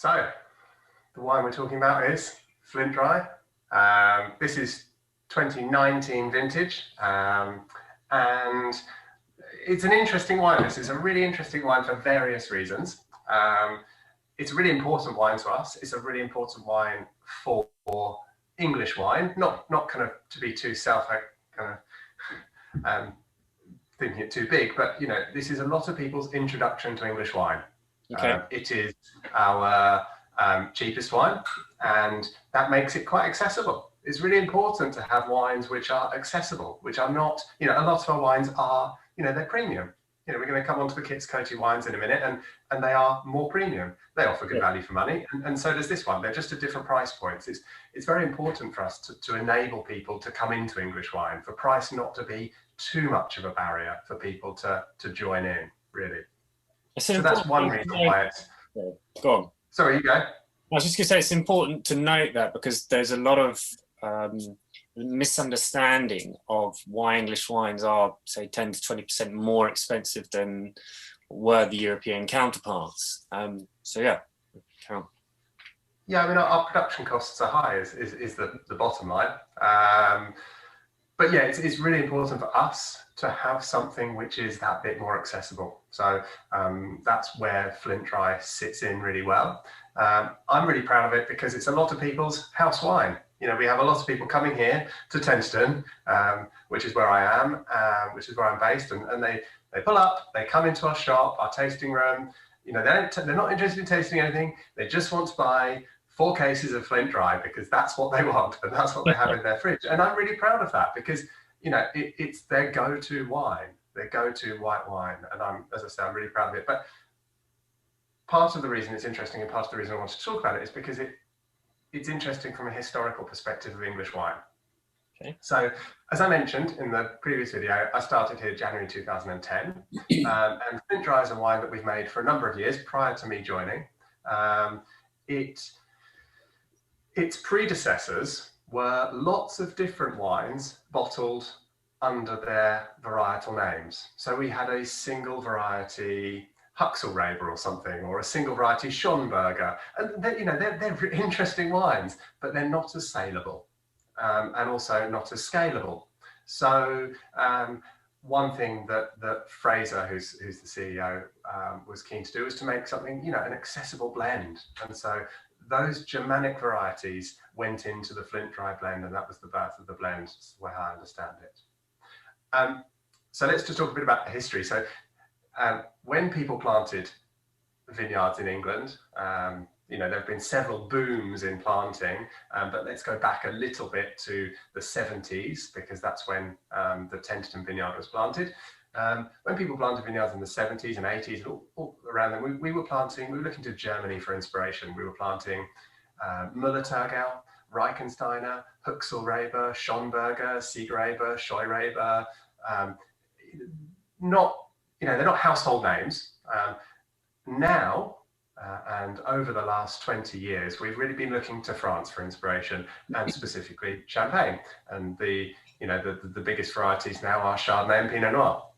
So the wine we're talking about is Flint Dry. This is 2019 vintage, and it's an interesting wine. This is a really interesting wine for various reasons. It's a really important wine to us. It's a really important wine for English wine, not kind of to be too thinking it too big, but you know, this is a lot of people's introduction to English wine. Okay. It is our cheapest wine, and that makes it quite accessible. It's really important to have wines which are accessible, which are not, you know, a lot of our wines are, you know, they're premium. You know, we're going to come on to the Kit's Coty wines in a minute, and they are more premium. They offer good value for money, and so does this one. They're just at different price points. It's very important for us to enable people to come into English wine, for price not to be too much of a barrier for people to join in, really. So that's one reason why it's... Go on. Sorry, you go. I was just going to say it's important to note that because there's a lot of misunderstanding of why English wines are, say, 10 to 20% more expensive than were the European counterparts. So yeah, count. Yeah, I mean, our production costs are high is the bottom line. But yeah, it's really important for us to have something which is that bit more accessible. So that's where Flint Dry sits in really well. I'm really proud of it because it's a lot of people's house wine. You know, we have a lot of people coming here to Tenstone, which is where I am, which is where I'm based, and they pull up, they come into our shop, our tasting room. You know, they're not interested in tasting anything. They just want to buy 4 cases of Flint Dry because that's what they want and that's what they have in their fridge. And I'm really proud of that because, you know, it's their go-to wine, their go-to white wine. And as I say, I'm really proud of it. But part of the reason it's interesting and part of the reason I wanted to talk about it is because it's interesting from a historical perspective of English wine. Okay. So, as I mentioned in the previous video, I started here January 2010, and Flint Dry is a wine that we've made for a number of years prior to me joining. Its predecessors were lots of different wines bottled under their varietal names. So we had a single variety Huxelraber or something, or a single variety Schonberger. And they're interesting wines, but they're not as saleable and also not as scalable. So one thing that Fraser, who's the CEO, was keen to do was to make something, you know, an accessible blend. And so those Germanic varieties went into the Flint Dry blend, and that was the birth of the blend, is the way I understand it. So let's just talk a bit about the history. So when people planted vineyards in England, you know, there have been several booms in planting, but let's go back a little bit to the 70s, because that's when the Tenstone vineyard was planted. When people planted vineyards in the 70s and 80s, all around them, we were looking to Germany for inspiration. We were planting Müller-Thurgau, Reichensteiner, Huxelraber, Schonberger, Siegraber, Scheuraber. They're not household names. Now, and over the last 20 years, we've really been looking to France for inspiration, and specifically Champagne. And the biggest varieties now are Chardonnay and Pinot Noir.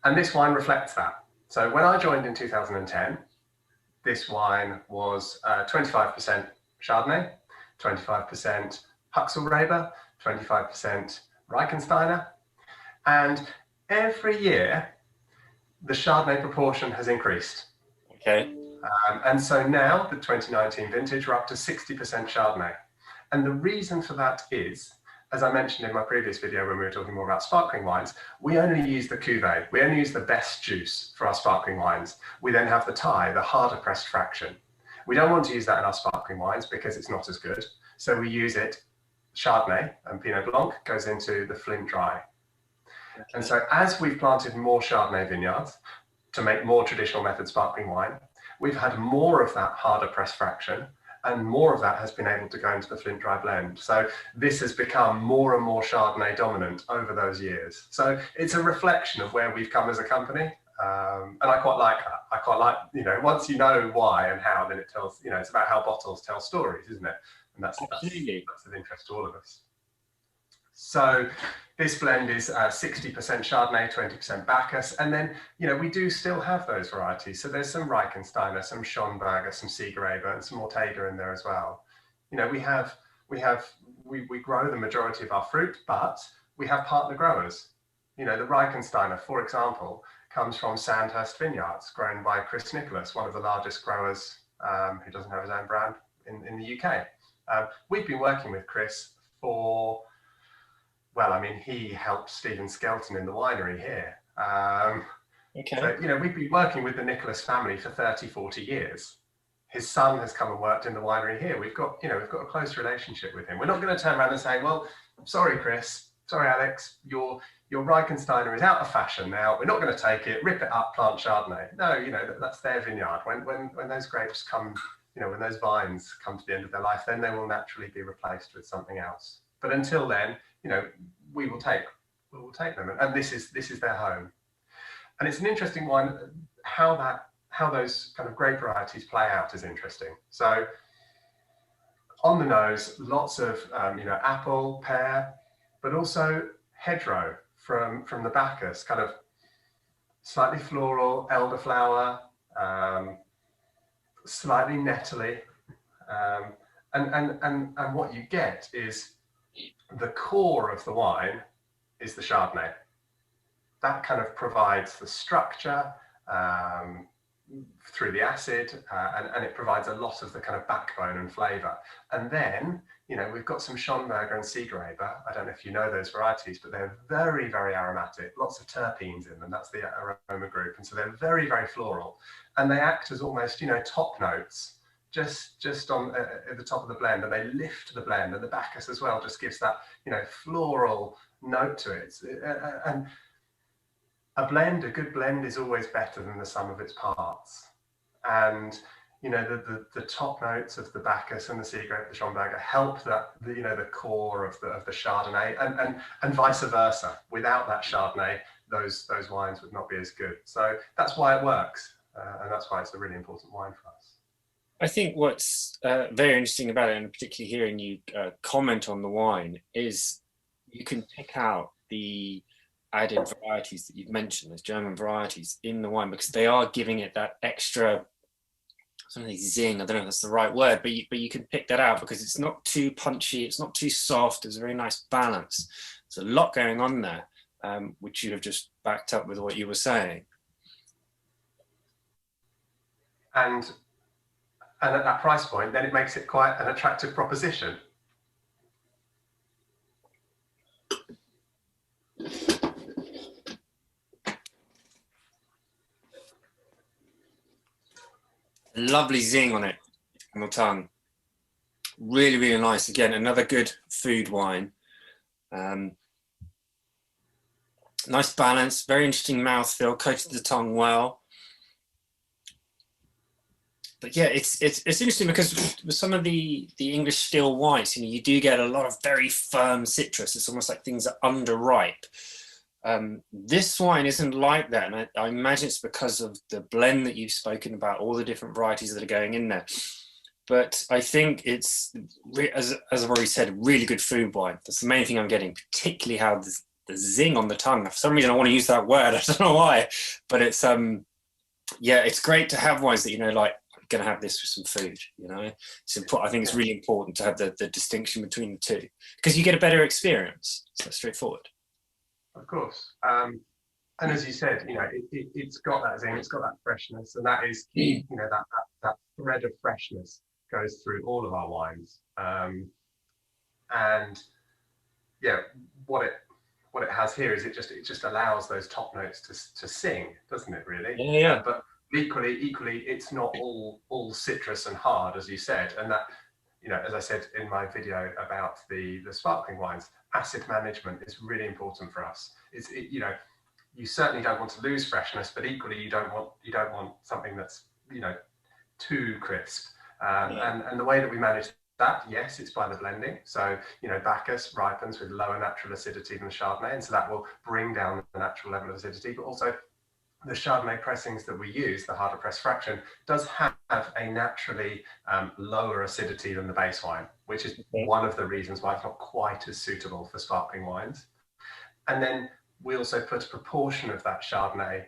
And this wine reflects that. So when I joined in 2010, this wine was 25% Chardonnay, 25% Huxelraber, 25% Reichensteiner. And every year, the Chardonnay proportion has increased. Okay. And so now, the 2019 vintage, we're up to 60% Chardonnay. And the reason for that is, as I mentioned in my previous video when we were talking more about sparkling wines, we only use the cuvee. We only use the best juice for our sparkling wines. We then have the tie, the harder pressed fraction. We don't want to use that in our sparkling wines because it's not as good. So we use it, Chardonnay and Pinot Blanc goes into the Flint Dry. Okay. And so as we've planted more Chardonnay vineyards to make more traditional method sparkling wine, we've had more of that harder pressed fraction, and more of that has been able to go into the Flint Dry blend. So this has become more and more Chardonnay dominant over those years. So it's a reflection of where we've come as a company. And I quite like that. I quite like, you know, once you know why and how, then it tells, you know, it's about how bottles tell stories, isn't it? And that's of interest to all of us. So this blend is 60% Chardonnay, 20% Bacchus. And then, we do still have those varieties. So there's some Reichensteiner, some Schonberger, some Siegerräber, and some Ortega in there as well. We grow the majority of our fruit, but we have partner growers. The Reichensteiner, for example, comes from Sandhurst Vineyards, grown by Chris Nicholas, one of the largest growers who doesn't have his own brand in the UK. We've been working with Chris for, he helped Stephen Skelton in the winery here. Okay. So, we've been working with the Nicholas family for 30, 40 years. His son has come and worked in the winery here. We've got a close relationship with him. We're not going to turn around and say, well, sorry, Chris, sorry, Alex, your Reichensteiner is out of fashion now. We're not going to take it, rip it up, plant Chardonnay. No, that's their vineyard. When those grapes come, when those vines come to the end of their life, then they will naturally be replaced with something else. But until then, we will take them, and this is their home. And it's an interesting one. How those kind of grape varieties play out is interesting. So on the nose, lots of apple, pear, but also hedgerow from the Bacchus, kind of slightly floral, elderflower, slightly nettly, and what you get is the core of the wine is the Chardonnay. That kind of provides the structure through the acid, and it provides a lot of the kind of backbone and flavour. And then, we've got some Schonberger and Siegerräber. I don't know if you know those varieties, but they're very, very aromatic, lots of terpenes in them. That's the aroma group. And so they're very, very floral. And they act as almost, top notes, just on at the top of the blend, and they lift the blend. And the Bacchus as well just gives that, floral note to it. And a good blend is always better than the sum of its parts. And the top notes of the Bacchus and the Siegerräber, the Schonberger, help the core of the Chardonnay, and vice versa. Without that Chardonnay, those wines would not be as good. So that's why it works, and that's why it's a really important wine for us. I think what's very interesting about it, and particularly hearing you comment on the wine, is you can pick out the added varieties that you've mentioned, those German varieties in the wine, because they are giving it that extra something zing. I don't know if that's the right word, but you can pick that out because it's not too punchy, it's not too soft. There's a very nice balance. There's a lot going on there, which you have just backed up with what you were saying. And at that price point, then it makes it quite an attractive proposition. Lovely zing on it, on the tongue. Really, really nice. Again, another good food wine. Nice balance, very interesting mouthfeel, coated the tongue well. But yeah, it's interesting because with some of the English still whites, you do get a lot of very firm citrus. It's almost like things are underripe. This wine isn't like that, and I imagine it's because of the blend that you've spoken about, all the different varieties that are going in there. But I think it's, as I've already said, really good food wine. That's the main thing I'm getting, particularly how the zing on the tongue. For some reason, I want to use that word. I don't know why, but it's yeah, it's great to have wines that like I'm going to have this with some food. It's important. I think it's really important to have the distinction between the two because you get a better experience. It's not straightforward. Of course. And as you said, it's got that zing, it's got that freshness, and that is key. That thread of freshness goes through all of our wines. And yeah, what it has here is it just allows those top notes to sing, doesn't it? Really? Yeah. But equally, it's not all citrus and hard, as you said, and that. As I said in my video about the sparkling wines, acid management is really important for us. You certainly don't want to lose freshness, but equally you don't want something that's too crisp. And the way that we manage that, yes, it's by the blending. So Bacchus ripens with lower natural acidity than the Chardonnay, and so that will bring down the natural level of acidity. But also the Chardonnay pressings that we use, the harder press fraction, does have a naturally lower acidity than the base wine, which is one of the reasons why it's not quite as suitable for sparkling wines. And then we also put a proportion of that Chardonnay,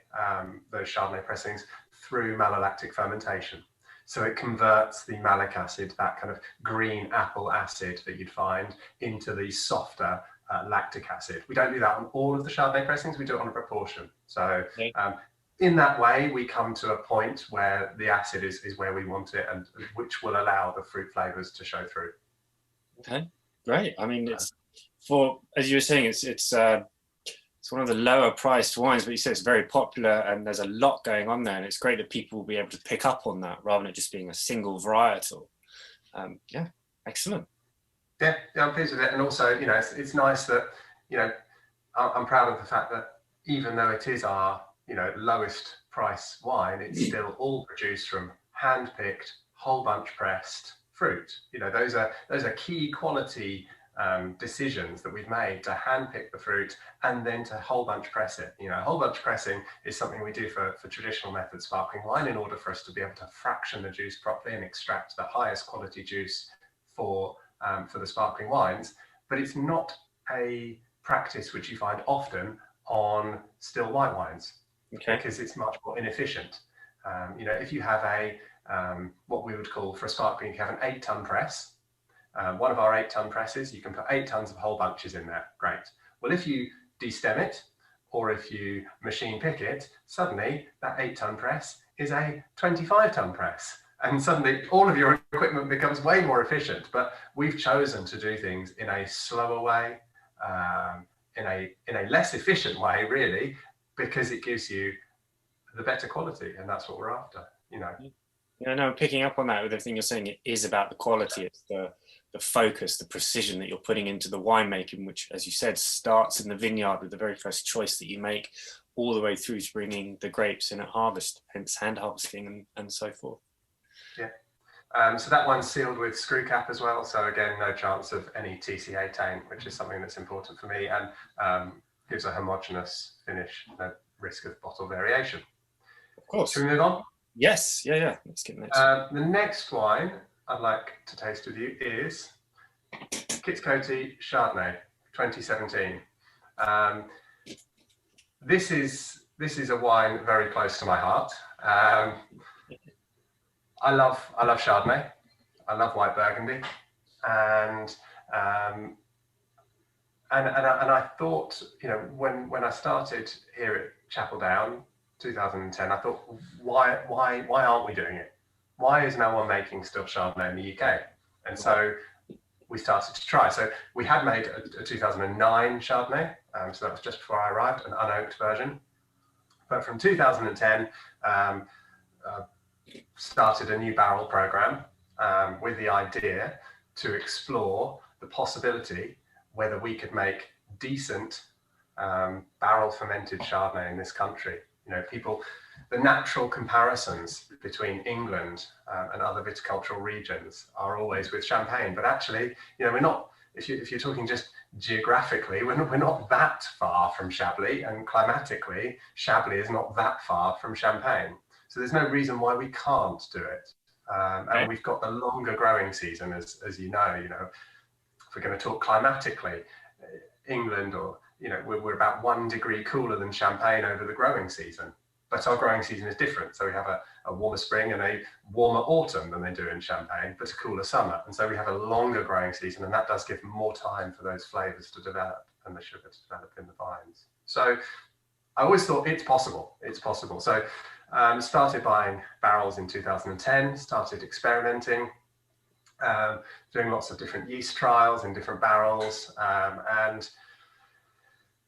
those Chardonnay pressings, through malolactic fermentation. So it converts the malic acid, that kind of green apple acid that you'd find, into the softer lactic acid. We don't do that on all of the Chardonnay pressings, we do it on a proportion. So in that way, we come to a point where the acid is where we want it, and which will allow the fruit flavors to show through. Okay, great. I mean, it's as you were saying, it's one of the lower priced wines, but you say it's very popular and there's a lot going on there, and it's great that people will be able to pick up on that rather than it just being a single varietal. Yeah, excellent. Yeah, I'm pleased with it. And also, it's nice that, I'm proud of the fact that even though it is our, lowest price wine, it's still all produced from hand-picked, whole bunch pressed fruit. Those are key quality decisions that we've made to handpick the fruit and then to whole bunch press it. Whole bunch pressing is something we do for traditional method sparkling wine in order for us to be able to fraction the juice properly and extract the highest quality juice for the sparkling wines. But it's not a practice which you find often on still white wines, because it's much more inefficient. If you have what we would call for a sparkling, you have an 8-ton press. One of our 8-ton presses, you can put 8 tons of whole bunches in there. Great. Well, if you destem it, or if you machine pick it, suddenly that 8-ton press is a 25-ton press. And suddenly all of your equipment becomes way more efficient. But we've chosen to do things in a slower way, in a less efficient way, really, because it gives you the better quality, and that's what we're after. Yeah, no, picking up on that with everything you're saying, it is about the quality. It's the focus, the precision that you're putting into the winemaking, which, as you said, starts in the vineyard with the very first choice that you make, all the way through to bringing the grapes in at harvest, hence hand harvesting and so forth. Yeah. So that one's sealed with screw cap as well. So again, no chance of any TCA taint, which is something that's important for me, and gives a homogeneous finish, no risk of bottle variation. Of course. Should we move on? Yes. Yeah. Let's get next. The next wine I'd like to taste with you is Kit's Coty Chardonnay 2017. This is a wine very close to my heart. I love Chardonnay. I love white Burgundy, and I thought, when I started here at Chapel Down, 2010, I thought, why aren't we doing it? Why is no one making still Chardonnay in the UK? And so we started to try. So we had made a 2009 Chardonnay, so that was just before I arrived, an unoaked version. But from 2010, started a new barrel program with the idea to explore the possibility whether we could make decent barrel fermented Chardonnay in this country. The natural comparisons between England and other viticultural regions are always with Champagne, but actually, we're not. If you're talking just geographically, we're not that far from Chablis, and climatically, Chablis is not that far from Champagne. So there's no reason why we can't do it. And we've got the longer growing season, as you know. If we're going to talk climatically, England, or we're about 1 degree cooler than Champagne over the growing season. But our growing season is different. So we have a warmer spring and a warmer autumn than they do in Champagne, but a cooler summer. And so we have a longer growing season, and that does give more time for those flavors to develop and the sugar to develop in the vines. So I always thought it's possible. It's possible. So started buying barrels in 2010, started experimenting, doing lots of different yeast trials in different barrels, and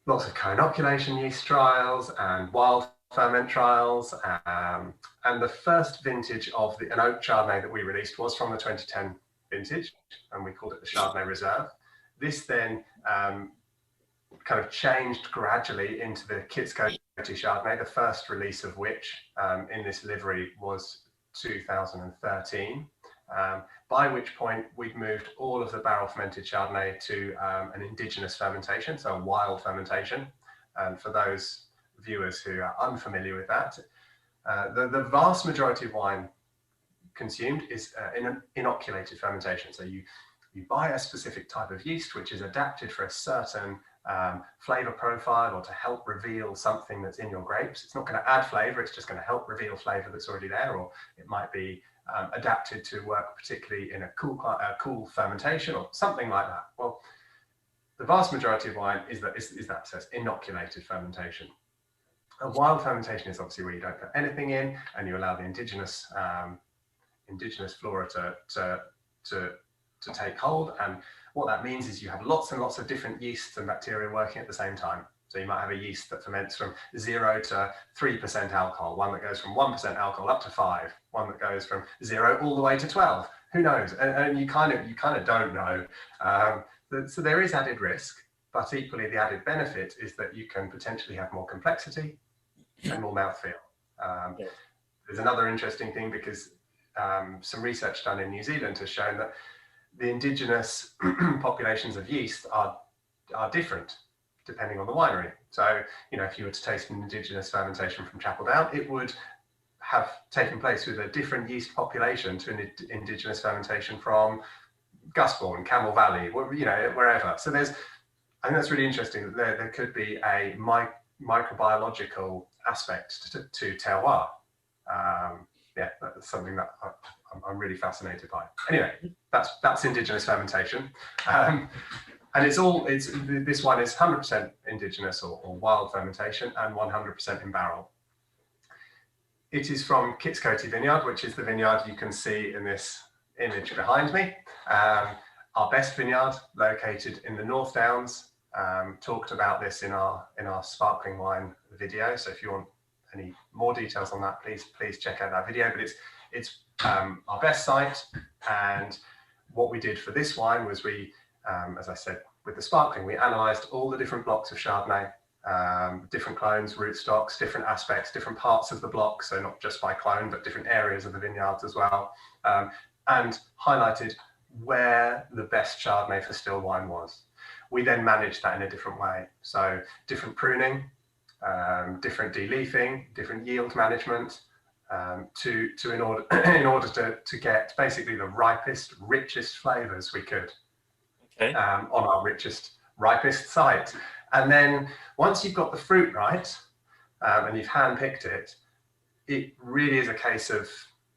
lots of co-inoculation yeast trials and wild ferment trials. And the first vintage of an oak Chardonnay that we released was from the 2010 vintage, and we called it the Chardonnay Reserve. This then kind of changed gradually into the Kit's Coty Chardonnay, the first release of which in this livery was 2013, by which point we'd moved all of the barrel fermented Chardonnay to an indigenous fermentation, so a wild fermentation. And for those viewers who are unfamiliar with that, the vast majority of wine consumed is in an inoculated fermentation. So you buy a specific type of yeast which is adapted for a certain flavor profile or to help reveal something that's in your grapes. It's not going to add flavor, it's just going to help reveal flavor that's already there, or it might be adapted to work particularly in a cool fermentation or something like that. Well, the vast majority of wine is that process, inoculated fermentation. A wild fermentation is obviously where you don't put anything in and you allow the indigenous flora to take hold. And what that means is you have lots and lots of different yeasts and bacteria working at the same time. So you might have a yeast that ferments from 0 to 3% alcohol, one that goes from 1% alcohol up to 5, one that goes from 0 all the way to 12. Who knows? And you kind of don't know. So there is added risk, but equally the added benefit is that you can potentially have more complexity and more mouthfeel. There's another interesting thing, because some research done in New Zealand has shown that the indigenous populations of yeast are different depending on the winery. So, if you were to taste an indigenous fermentation from Chapel Down, it would have taken place with a different yeast population to an indigenous fermentation from Gusbourne, Camel Valley, wherever. So I think that's really interesting that there could be a microbiological aspect to terroir. That's something that I'm really fascinated by. Anyway, that's indigenous fermentation. And this wine is 100% indigenous or wild fermentation and 100% in barrel. It is from Kitscoty Vineyard, which is the vineyard you can see in this image behind me. Our best vineyard, located in the North Downs. Talked about this in our sparkling wine video. So if you want any more details on that, please check out that video. But it's our best site. And what we did for this wine was we, as I said, with the sparkling, we analysed all the different blocks of Chardonnay, different clones, rootstocks, different aspects, different parts of the block. So not just by clone, but different areas of the vineyards as well. And highlighted where the best Chardonnay for still wine was. We then managed that in a different way. So different pruning, different de-leafing, different yield management, in order to get basically the ripest, richest flavors we could on our ripest site. And then once you've got the fruit right and you've handpicked it, it really is a case of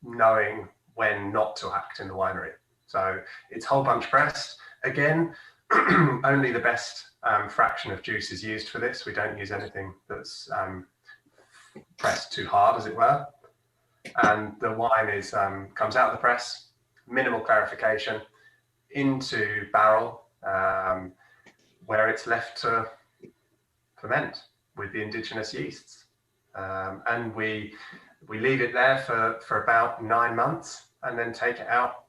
knowing when not to act in the winery. So it's whole bunch pressed. Again, only the best fraction of juice is used for this. We don't use anything that's pressed too hard, as it were. And the wine comes out of the press, minimal clarification, into barrel, where it's left to ferment with the indigenous yeasts. And we leave it there for about 9 months, and then take it out,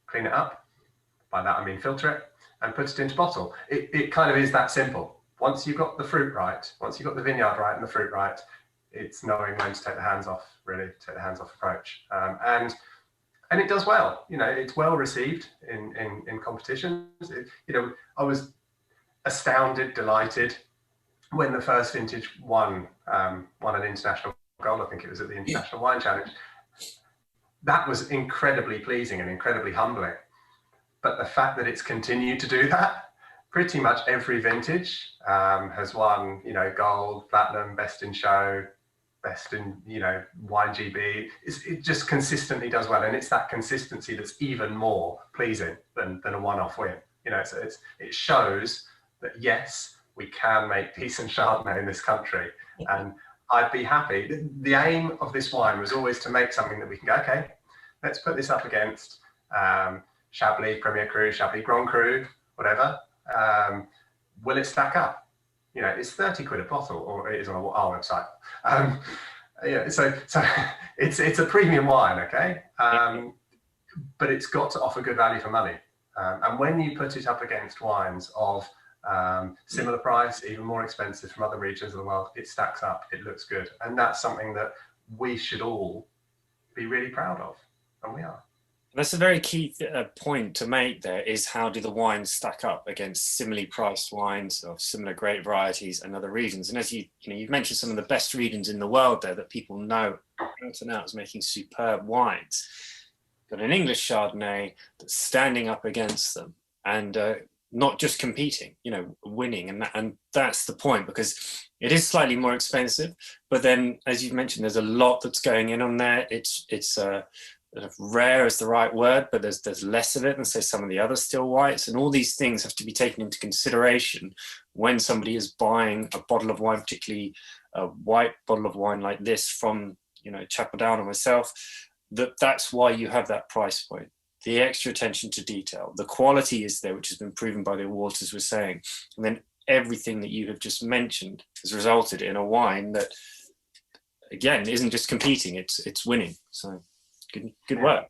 clean it up. By that I mean filter it and put it into bottle. It kind of is that simple. Once you've got the fruit right, once you've got the vineyard right and the fruit right, it's knowing when to take the hands off, really, take the hands off approach. And it does well. It's well received in competitions. I was astounded, delighted when the first vintage won an international gold. I think it was at the International Wine Challenge. That was incredibly pleasing and incredibly humbling. But the fact that it's continued to do that, pretty much every vintage has won, gold, platinum, best in show, best in, wine GB. It just consistently does well. And it's that consistency that's even more pleasing than a one-off win. So it shows that, yes, we can make decent Chardonnay in this country. And I'd be happy. The aim of this wine was always to make something that we can go, okay, let's put this up against Chablis Premier Cru, Chablis Grand Cru, whatever. Will it stack up? It's 30 quid a bottle, or it is on our website. So it's a premium wine, okay? But it's got to offer good value for money. And when you put it up against wines of similar price, even more expensive from other regions of the world, it stacks up, it looks good. And that's something that we should all be really proud of, and we are. That's a very key point to make there, is how do the wines stack up against similarly priced wines of similar grape varieties and other regions. And as you've mentioned some of the best regions in the world there that people know out and out as making superb wines. Got an English Chardonnay that's standing up against them and not just competing, winning. And that's the point, because it is slightly more expensive, but then as you've mentioned, there's a lot that's going in on there. It's rare is the right word, but there's less of it than say some of the other still whites, and all these things have to be taken into consideration when somebody is buying a bottle of wine, particularly a white bottle of wine like this from Chapel Down or myself. That's why you have that price point, the extra attention to detail, the quality is there, which has been proven by the awards, as we're saying, and then everything that you have just mentioned has resulted in a wine that, again, isn't just competing, it's winning. So good work.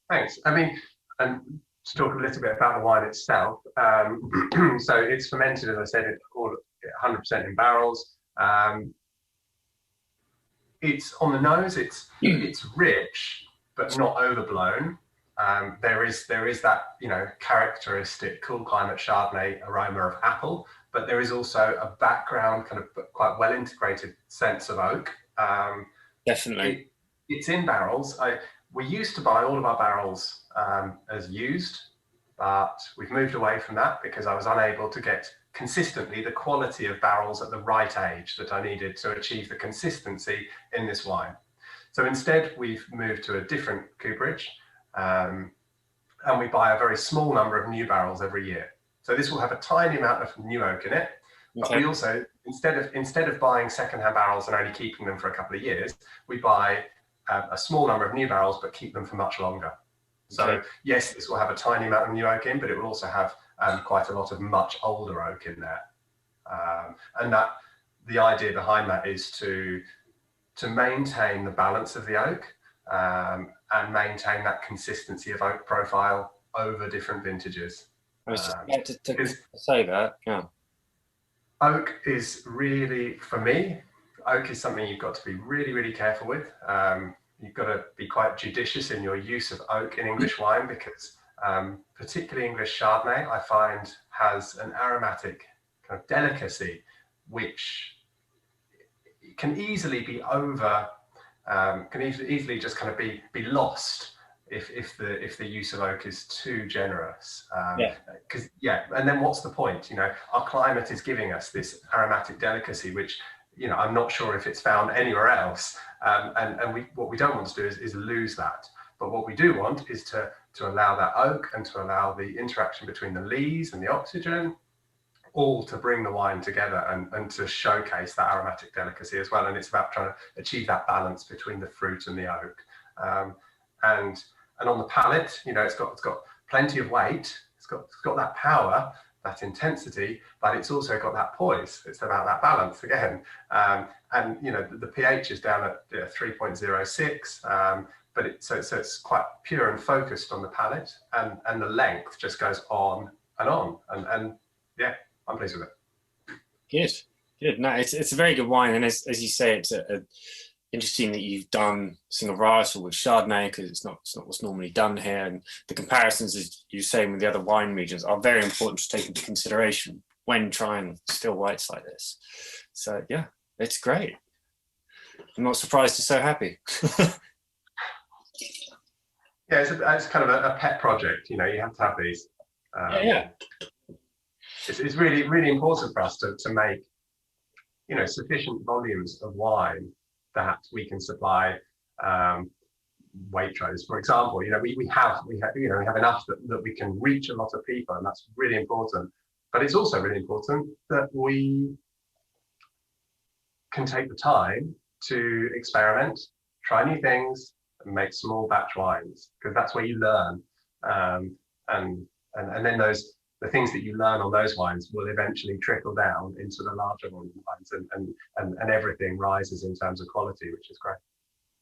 Thanks. I mean, and to talk a little bit about the wine itself, so it's fermented, as I said, it's all 100% in barrels. It's on the nose, it's rich, but not overblown. There is that characteristic cool climate Chardonnay aroma of apple, but there is also a background kind of quite well integrated sense of oak. Definitely. It's in barrels. We used to buy all of our barrels as used, but we've moved away from that because I was unable to get consistently the quality of barrels at the right age that I needed to achieve the consistency in this wine. So instead, we've moved to a different cooperage, and we buy a very small number of new barrels every year. So this will have a tiny amount of new oak in it, but we also, instead of buying secondhand barrels and only keeping them for a couple of years, we buy a small number of new barrels, but keep them for much longer. So yes, this will have a tiny amount of new oak in, but it will also have quite a lot of much older oak in there. And that the idea behind that is to maintain the balance of the oak and maintain that consistency of oak profile over different vintages. I was just about to say that, yeah. Oak is really, for me, oak is something you've got to be really, really careful with. You've got to be quite judicious in your use of oak in English wine, because particularly English Chardonnay, I find, has an aromatic kind of delicacy, which can easily be easily just kind of be lost if the use of oak is too generous. And then what's the point? Our climate is giving us this aromatic delicacy, which I'm not sure if it's found anywhere else. What we don't want to do is lose that. But what we do want is to allow that oak and to allow the interaction between the lees and the oxygen, all to bring the wine together and to showcase that aromatic delicacy as well. And it's about trying to achieve that balance between the fruit and the oak. And on the palate, it's got plenty of weight. It's got that power, that intensity, but it's also got that poise. It's about that balance again. The pH is down at 3.06, but so it's quite pure and focused on the palate, and the length just goes on and on. And yeah, I'm pleased with it. Good. No, it's a very good wine, and as you say, it's interesting that you've done single varietal with Chardonnay, because it's not what's normally done here, and the comparisons, as you're saying, with the other wine regions are very important to take into consideration when trying still whites like this. So yeah, it's great. I'm not surprised you're so happy. Yeah, it's kind of a pet project. You have to have these. It's really, really important for us to make sufficient volumes of wine that we can supply Waitrose, for example. We have enough that we can reach a lot of people, and that's really important. But it's also really important that we can take the time to experiment, try new things, and make small batch wines, because that's where you learn. And then the things that you learn on those wines will eventually trickle down into the larger wines, and everything rises in terms of quality, which is great.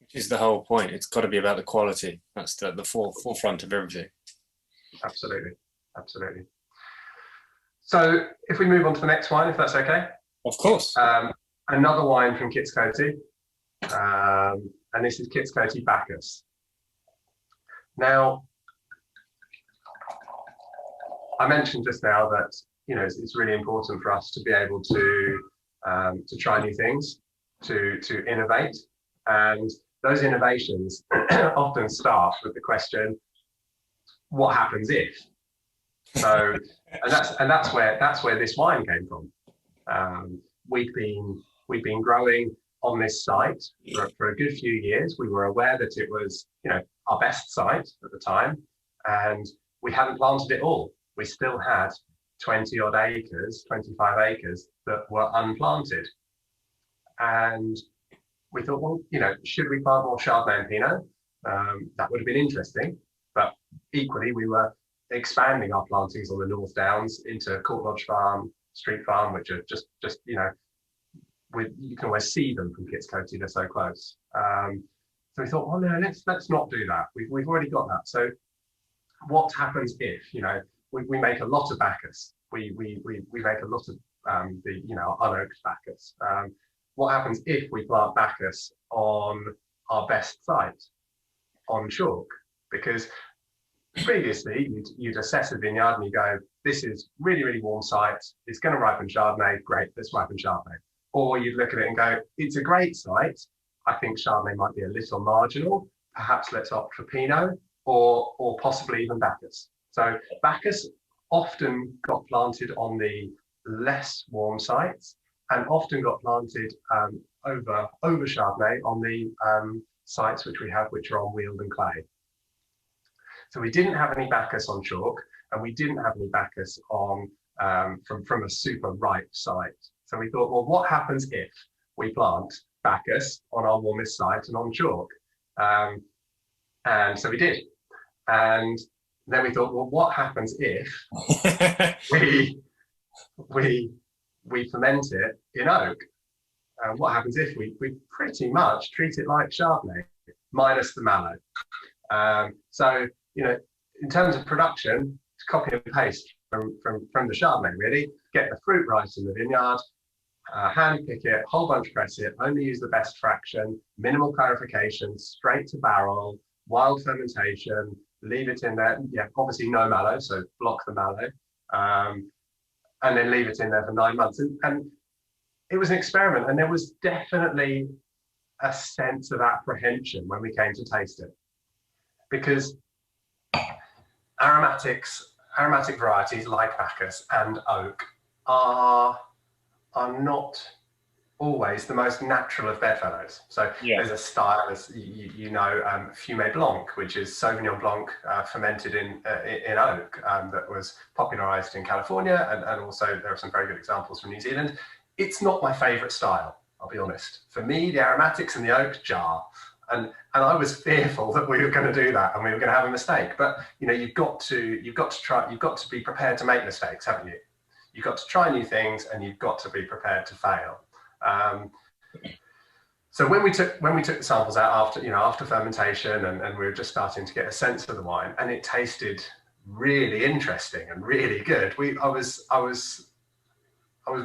Which is the whole point. It's got to be about the quality. That's the forefront of everything. Absolutely. So if we move on to the next wine, if that's okay. Of course. Another wine from Kits Coty, and this is Kits Coty Bacchus. Now, I mentioned just now that it's really important for us to be able to try new things, to innovate, and those innovations often start with the question, what happens if? So, and that's where this wine came from. We've been growing on this site for a good few years. We were aware that it was our best site at the time, and we hadn't planted it all. We still had 20 odd acres, 25 acres that were unplanted. And we thought, well, should we plant more Chardonnay and Pinot? That would have been interesting. But equally, we were expanding our plantings on the North Downs into Court Lodge Farm, Street Farm, which are just you can always see them from Kitts Coty, they're so close. So we thought, well, no, let's not do that. We've already got that. So what happens if, we make a lot of Bacchus. We make a lot of the unoaked Bacchus. What happens if we plant Bacchus on our best site, on chalk? Because previously you'd assess a vineyard and you go, this is really, really warm site. It's going to ripen Chardonnay. Great, let's ripen Chardonnay. Or you'd look at it and go, it's a great site. I think Chardonnay might be a little marginal. Perhaps let's opt for Pinot or possibly even Bacchus. So Bacchus often got planted on the less warm sites and often got planted over Chardonnay on the sites which we have, which are on weald and clay. So we didn't have any Bacchus on chalk, and we didn't have any Bacchus on from a super ripe site. So we thought, well, what happens if we plant Bacchus on our warmest site and on chalk? And so we did. And then we thought, well, what happens if we ferment it in oak? And what happens if we pretty much treat it like Chardonnay, minus the mallow? So, in terms of production, it's copy and paste from the Chardonnay, really. Get the fruit right in the vineyard, hand pick it, whole bunch press it, only use the best fraction, minimal clarification, straight to barrel, wild fermentation, leave it in there. Yeah, obviously no mallow, so block the mallow, and then leave it in there for 9 months. And it was an experiment, and there was definitely a sense of apprehension when we came to taste it, because aromatic varieties like Bacchus and oak are not always the most natural of bedfellows. So there's a style, as Fumé Blanc, which is Sauvignon Blanc fermented in oak, that was popularized in California, and also there are some very good examples from New Zealand. It's not my favorite style, I'll be honest. For me, the aromatics and the oak jar. And I was fearful that we were going to do that and we were going to have a mistake. But you've got to be prepared to make mistakes, haven't you? You've got to try new things, and you've got to be prepared to fail. So when we took the samples out after fermentation, and we were just starting to get a sense of the wine, and it tasted really interesting and really good. I was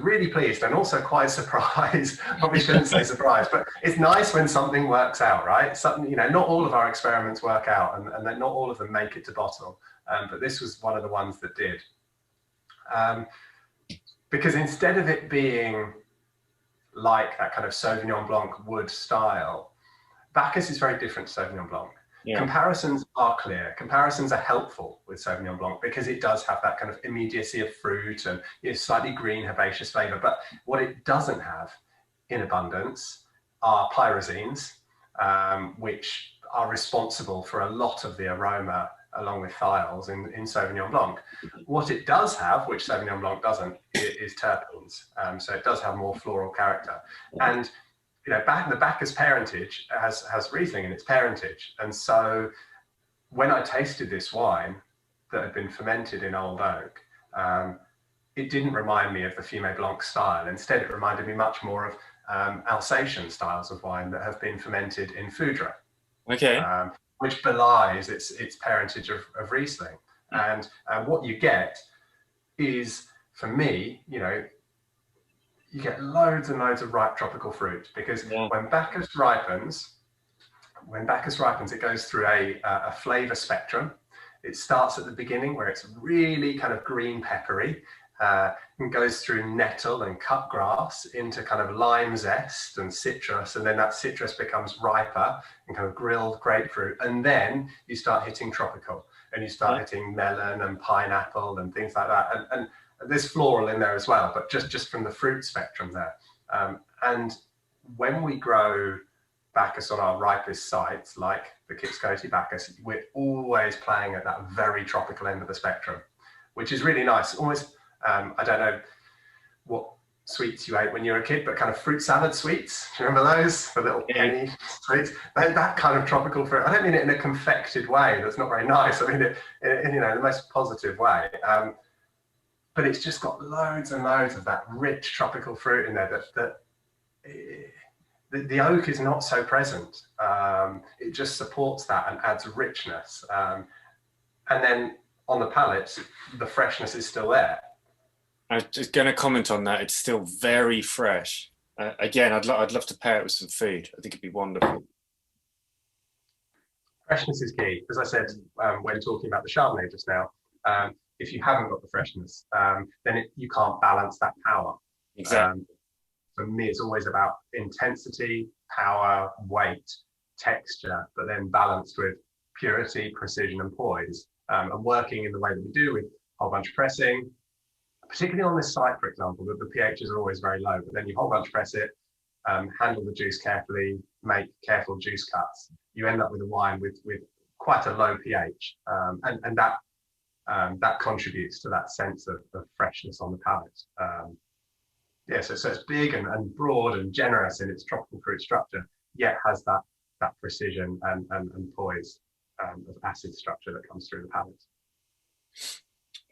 really pleased and also quite surprised. Probably shouldn't say surprised, but it's nice when something works out, right? Something, not all of our experiments work out, and then not all of them make it to bottle. But this was one of the ones that did. Because instead of it being like that kind of Sauvignon Blanc wood style, Bacchus is very different to Sauvignon Blanc. Yeah. Comparisons are clear. Comparisons are helpful with Sauvignon Blanc because it does have that kind of immediacy of fruit and slightly green herbaceous flavor. But what it doesn't have in abundance are pyrazines, which are responsible for a lot of the aroma along with thiols in Sauvignon Blanc. What it does have, which Sauvignon Blanc doesn't, is terpenes. So it does have more floral character. And the Bacchus parentage has Riesling in its parentage. And so when I tasted this wine that had been fermented in old oak, it didn't remind me of the Fumé Blanc style. Instead, it reminded me much more of Alsatian styles of wine that have been fermented in Foudre. Okay. Which belies its parentage of Riesling. And what you get is, for me, you get loads and loads of ripe tropical fruit, because when Bacchus ripens, when Bacchus ripens, it goes through a flavor spectrum. It starts at the beginning where it's really kind of green peppery, and goes through nettle and cut grass into kind of lime zest and citrus, and then that citrus becomes riper and kind of grilled grapefruit, and then you start hitting tropical, and you start hitting melon and pineapple and things like that, and there's floral in there as well, but just from the fruit spectrum there. And when we grow Bacchus on our ripest sites, like the Kits-Coty Bacchus, we're always playing at that very tropical end of the spectrum, which is really nice. Almost, I don't know what sweets you ate when you were a kid, but kind of fruit salad sweets. Do you remember those? The little penny sweets. That kind of tropical fruit. I don't mean it in a confected way. That's not very nice. I mean it in, in the most positive way. But it's just got loads and loads of that rich tropical fruit in there the oak is not so present. It just supports that and adds richness. And then on the palate, the freshness is still there. I was just going to comment on that. It's still very fresh. Again, I'd love to pair it with some food. I think it'd be wonderful. Freshness is key. As I said, when talking about the Chardonnay just now, if you haven't got the freshness, then you can't balance that power. Exactly. For me, it's always about intensity, power, weight, texture, but then balanced with purity, precision, and poise. And working in the way that we do with a whole bunch of pressing, particularly on this site, for example, the pHs are always very low, but then you whole bunch press it, handle the juice carefully, make careful juice cuts. You end up with a wine with quite a low pH, and that contributes to that sense of freshness on the palate. So it's big and broad and generous in its tropical fruit structure, yet has that precision and poise of acid structure that comes through the palate.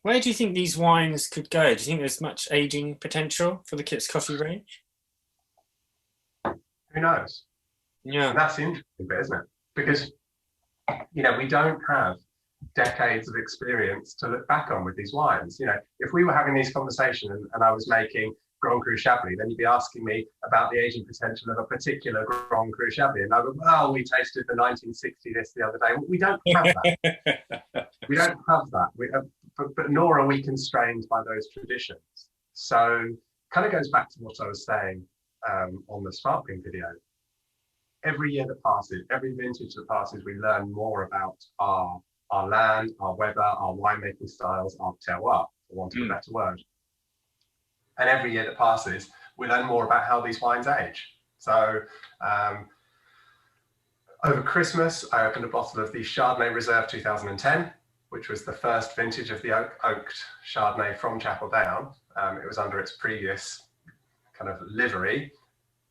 Where do you think these wines could go? Do you think there's much aging potential for the Kits-Coty range? Who knows? Yeah. And that's the interesting bit, isn't it? Because, we don't have decades of experience to look back on with these wines. If we were having these conversations and I was making Grand Cru Chablis, then you'd be asking me about the aging potential of a particular Grand Cru Chablis, and I would, well, we tasted the 1960 this the other day. We don't have that. We don't have that. But nor are we constrained by those traditions. So kind of goes back to what I was saying on the sparkling video. Every year that passes, every vintage that passes, we learn more about our land, our weather, our winemaking styles, our terroir, for want of a better word. And every year that passes, we learn more about how these wines age. So over Christmas, I opened a bottle of the Chardonnay Reserve 2010, which was the first vintage of the oaked Chardonnay from Chapel Down. It was under its previous kind of livery,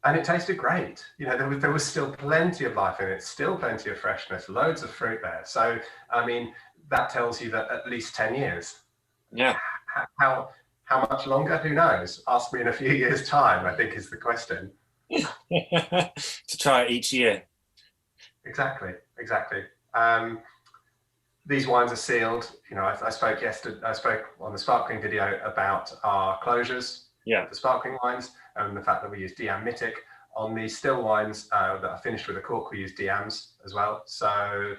and it tasted great. There was still plenty of life in it, still plenty of freshness, loads of fruit there. So, I mean, that tells you that at least 10 years. Yeah. How much longer? Who knows? Ask me in a few years' time, I think is the question. To try it each year. Exactly. These wines are sealed. I spoke on the sparkling video about our closures. Yeah. The sparkling wines and the fact that we use Diam Mythic. On the still wines that are finished with a cork, we use Diams as well. So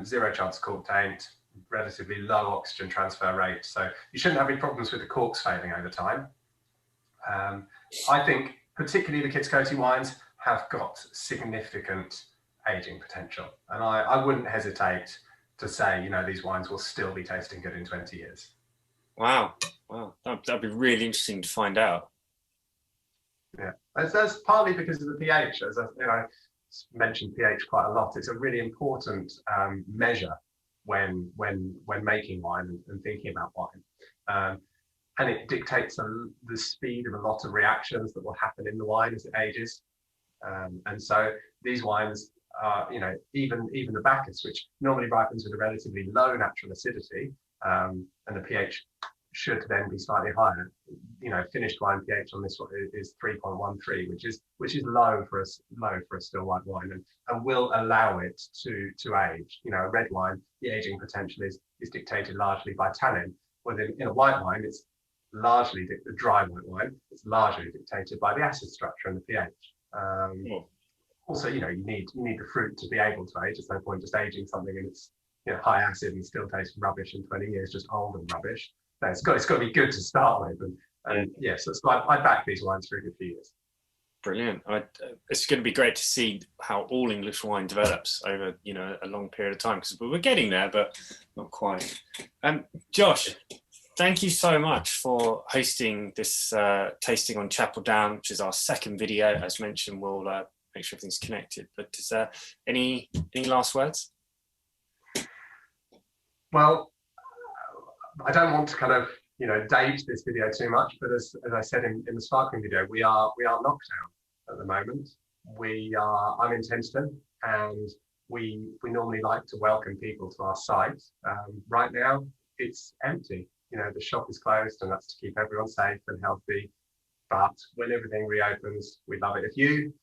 0 chance of cork taint, relatively low oxygen transfer rate. So you shouldn't have any problems with the corks failing over time. I think particularly the Kits-Coty wines have got significant aging potential. And I wouldn't hesitate to say, these wines will still be tasting good in 20 years. Wow. That'd be really interesting to find out. Yeah, that's partly because of the pH. As I mentioned pH quite a lot. It's a really important measure when making wine and thinking about wine. And it dictates the speed of a lot of reactions that will happen in the wine as it ages. And so these wines are, even the Bacchus, which normally ripens with a relatively low natural acidity, and the pH should then be slightly higher. Finished wine pH on this one is 3.13, which is low for a still white wine, and will allow it to age. A red wine, the aging potential is dictated largely by tannin. Whereas in a white wine, it's largely the dry white wine. It's largely dictated by the acid structure and the pH. also, you need the fruit to be able to age. There's no point just aging something and it's high acid and still tastes rubbish in 20 years, just old and rubbish. No, it's got to be good to start with, and yes, so I back these wines for a good few years. Brilliant. It's going to be great to see how all English wine develops over a long period of time, because we're getting there, but not quite. Josh, thank you so much for hosting this tasting on Chapel Down, which is our second video. As mentioned, we'll make sure everything's connected. But is there any last words? Well, I don't want to kind of date this video too much, but as I said in the sparkling video, we are locked down at the moment. I'm in Tenterden, and we normally like to welcome people to our site. Right now, it's empty. The shop is closed, and that's to keep everyone safe and healthy. But when everything reopens, we'd love it if you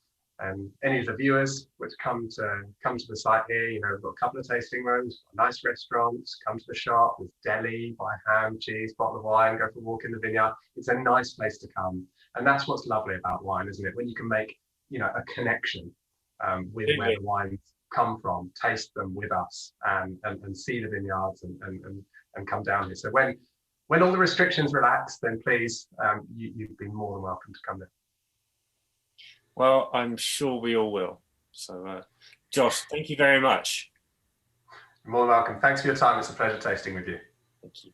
and any of the viewers would come to the site here. We've got a couple of tasting rooms, nice restaurants, come to the shop, there's deli, buy ham, cheese, bottle of wine, go for a walk in the vineyard. It's a nice place to come. And that's what's lovely about wine, isn't it? When you can make, a connection with where the wines come from, taste them with us and see the vineyards and come down here. So when all the restrictions relax, then please, you'd be more than welcome to come there. Well, I'm sure we all will. So, Josh, thank you very much. You're more than welcome. Thanks for your time. It's a pleasure tasting with you. Thank you.